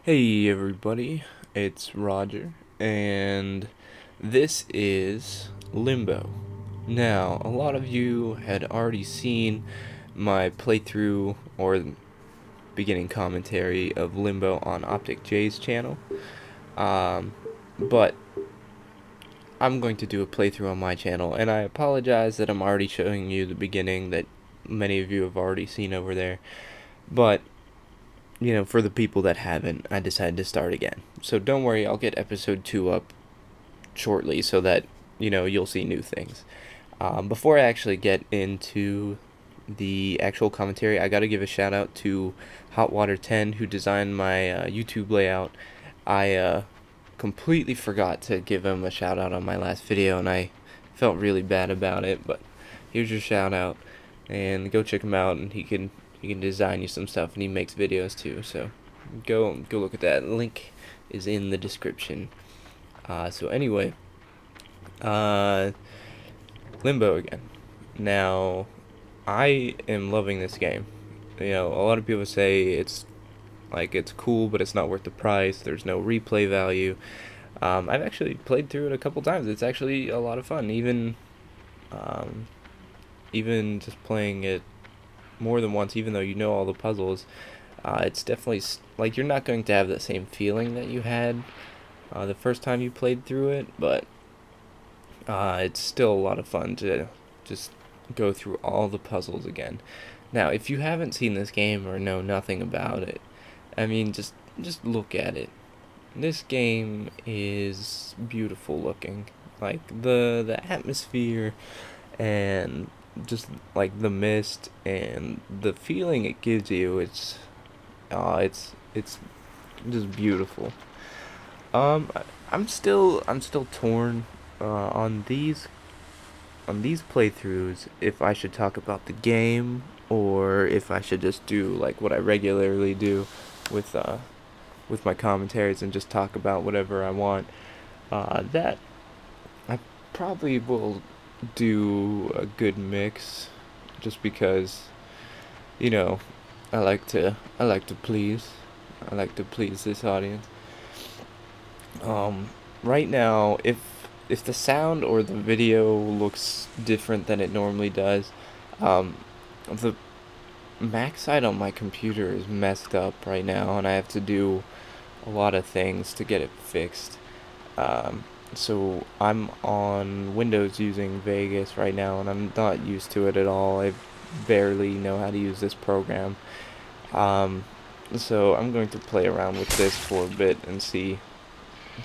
Hey everybody, it's Roger, and this is Limbo. Now, a lot of you had already seen my playthrough or beginning commentary of Limbo on Optic J's channel, but I'm going to do a playthrough on my channel, and I apologize that I'm already showing you the beginning that many of you have already seen over there, but for the people that haven't, I decided to start again. So don't worry, I'll get episode 2 up shortly so that, you'll see new things. Before I actually get into the actual commentary, I gotta give a shout out to Hotwater10 who designed my YouTube layout. I completely forgot to give him a shout out on my last video, and I felt really bad about it, but here's your shout out, and go check him out, and he can design you some stuff, and he makes videos too, so go look at that. Link is in the description. So anyway, Limbo again. Now, I am loving this game. A lot of people say it's cool, but it's not worth the price. There's no replay value. I've actually played through it a couple times. It's actually a lot of fun, even just playing it more than once, even though you know all the puzzles. It's definitely you're not going to have the same feeling that you had the first time you played through it, but it's still a lot of fun to just go through all the puzzles again. Now, if you haven't seen this game or know nothing about it, I mean, just look at it. This game is beautiful looking. Like the atmosphere and just like the mist and the feeling it gives you, it's just beautiful. I'm still torn on these playthroughs if I should talk about the game or if I should just do like what I regularly do with my commentaries and just talk about whatever I want. That I probably will do a good mix, just because I like to please this audience. Right now, if the sound or the video looks different than it normally does, the Mac side on my computer is messed up right now, and I have to do a lot of things to get it fixed. So I'm on Windows using Vegas right now, and I'm not used to it at all. I barely know how to use this program. So I'm going to play around with this for a bit and see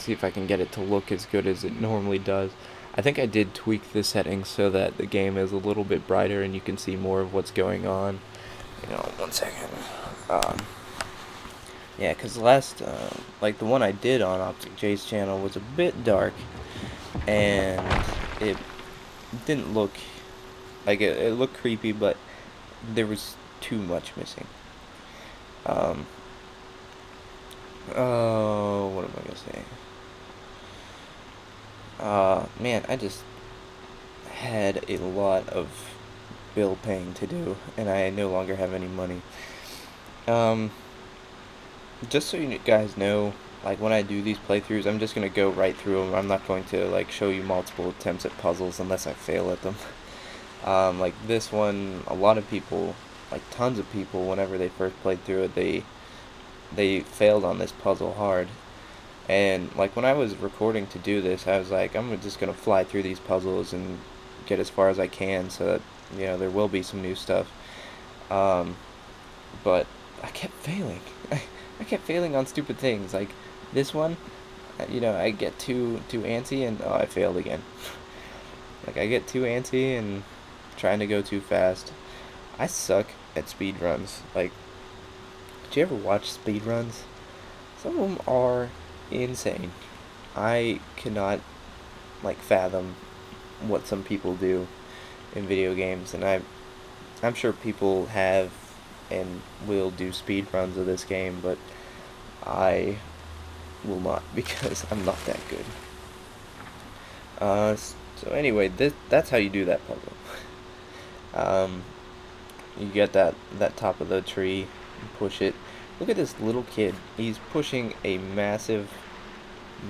if I can get it to look as good as it normally does. I think I did tweak the settings so that the game is a little bit brighter and you can see more of what's going on. One second. Yeah, because the last, the one I did on Optic J's channel was a bit dark, and it didn't look, it looked creepy, but there was too much missing. Oh, what am I gonna say? Man, I just had a lot of bill paying to do, and I no longer have any money. Just so you guys know, when I do these playthroughs, I'm just gonna go right through them. I'm not going to show you multiple attempts at puzzles unless I fail at them. Like this one, a lot of people, tons of people, whenever they first played through it, they failed on this puzzle hard. And when I was recording to do this, I was like, I'm just gonna fly through these puzzles and get as far as I can, so that there will be some new stuff. But I kept failing. I kept failing on stupid things. Like this one, I get too antsy and I failed again. I get too antsy and trying to go too fast. I suck at speed runs. Did you ever watch speed runs? Some of them are insane. I cannot fathom what some people do in video games, and I'm sure people have and will do speed runs of this game, but I will not, because I'm not that good. So anyway, that's how you do that puzzle. You get that top of the tree, push it, Look at this little kid. He's pushing a massive,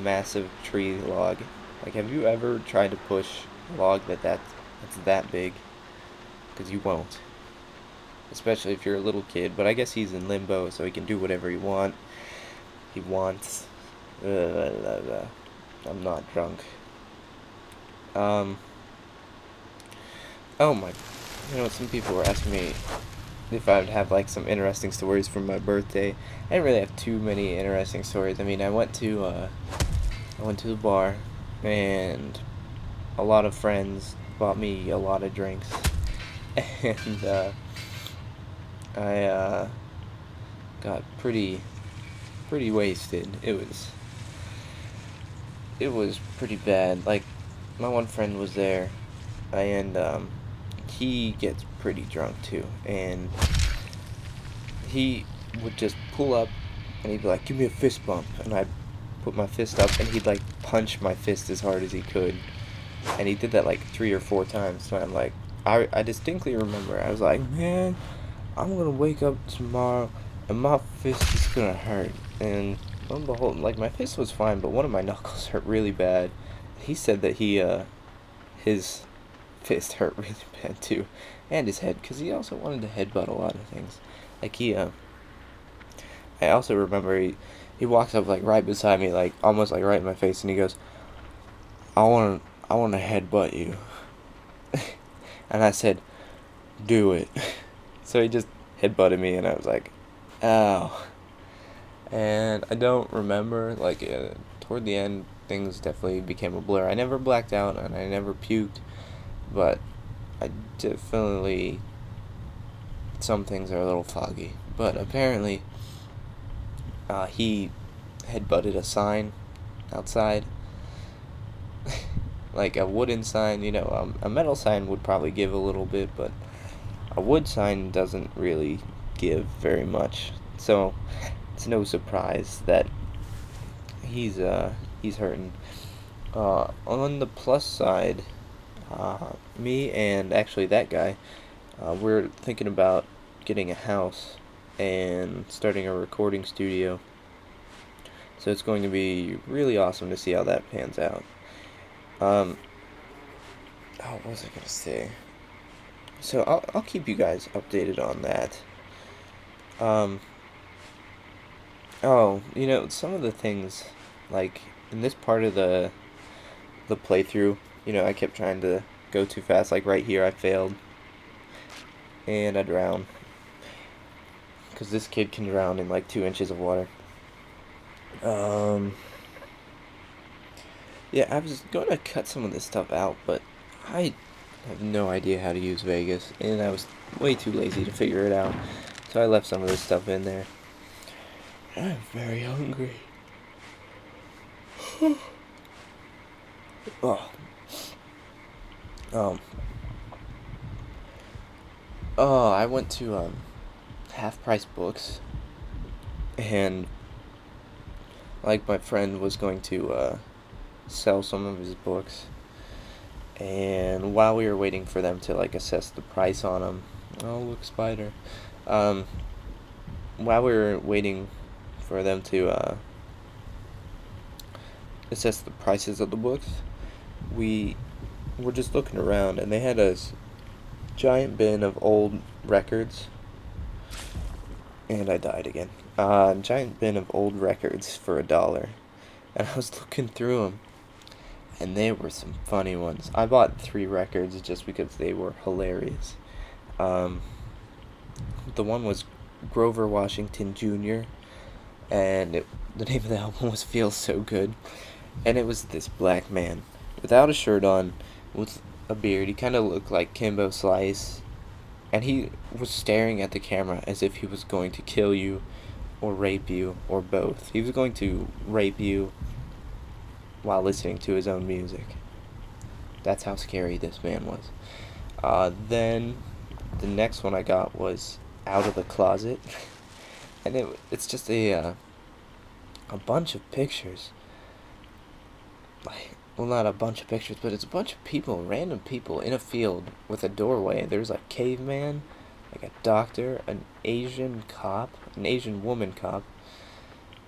massive tree log. Like, have you ever tried to push a log that's that big? Because you won't. Especially if you're a little kid. But I guess he's in limbo, so he can do whatever he wants. I'm not drunk. Oh my, some people were asking me if I would have like some interesting stories from my birthday. I didn't really have too many interesting stories. I mean, I went to the bar, and a lot of friends bought me a lot of drinks, and I got pretty wasted. It was pretty bad. Like, my one friend was there, and he gets pretty drunk too, and he would just pull up, and he'd be like, "Give me a fist bump," and I'd put my fist up, and he'd like punch my fist as hard as he could, and he did that like 3 or 4 times. So I'm like, I distinctly remember, I was like, "Man, I'm gonna wake up tomorrow, and my fist is gonna hurt." And lo and behold, like, my fist was fine, but one of my knuckles hurt really bad. He said that his fist hurt really bad too, and his head, because he also wanted to headbutt a lot of things. Like, I also remember he walks up like right beside me, like almost like right in my face, and he goes, I want to headbutt you." And I said, "Do it." So he just headbutted me, and I was like, "Ow." And I don't remember, like, toward the end, things definitely became a blur. I never blacked out, and I never puked, but I definitely, some things are a little foggy. But apparently, he headbutted a sign outside, like a wooden sign. A metal sign would probably give a little bit, but a wood sign doesn't really give very much. So it's no surprise that he's hurting. On the plus side, me and actually that guy, we're thinking about getting a house and starting a recording studio. So it's going to be really awesome to see how that pans out. Oh, what was I gonna say? So I'll keep you guys updated on that. Oh, some of the things, like, in this part of the playthrough, I kept trying to go too fast. Like, right here, I failed, and I drowned, because this kid can drown in like 2 inches of water. Yeah, I was going to cut some of this stuff out, but I have no idea how to use Vegas, and I was way too lazy to figure it out, so I left some of this stuff in there. I'm very hungry. Oh. I went to Half Price Books, and like, my friend was going to sell some of his books, and while we were waiting for them to like assess the price on them, oh look, spider. While we were waiting for them to assess the prices of the books, we were just looking around, and they had a giant bin of old records, and I died again. Giant bin of old records for $1, and I was looking through them, and they were some funny ones. I bought 3 records just because they were hilarious. The one was Grover Washington Jr., and the name of the album was Feels So Good, and it was this black man without a shirt on, with a beard. He kind of looked like Kimbo Slice, and he was staring at the camera as if he was going to kill you or rape you or both. He was going to rape you while listening to his own music. That's how scary this man was. Then the next one I got was Out of the Closet, and it's just a bunch of pictures. Like, well, not a bunch of pictures, but it's a bunch of people, random people in a field with a doorway. There's a caveman, like a doctor, an Asian cop, an Asian woman cop.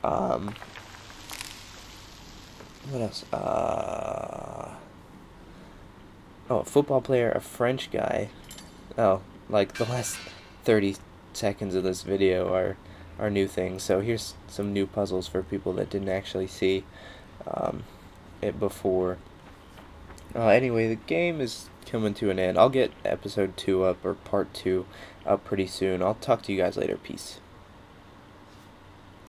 What else? Oh, a football player, a French guy. Oh, like the last 30 seconds of this video are new things. So here's some new puzzles for people that didn't actually see it before. Anyway, the game is coming to an end. I'll get episode 2 up, or part 2 up pretty soon. I'll talk to you guys later. Peace.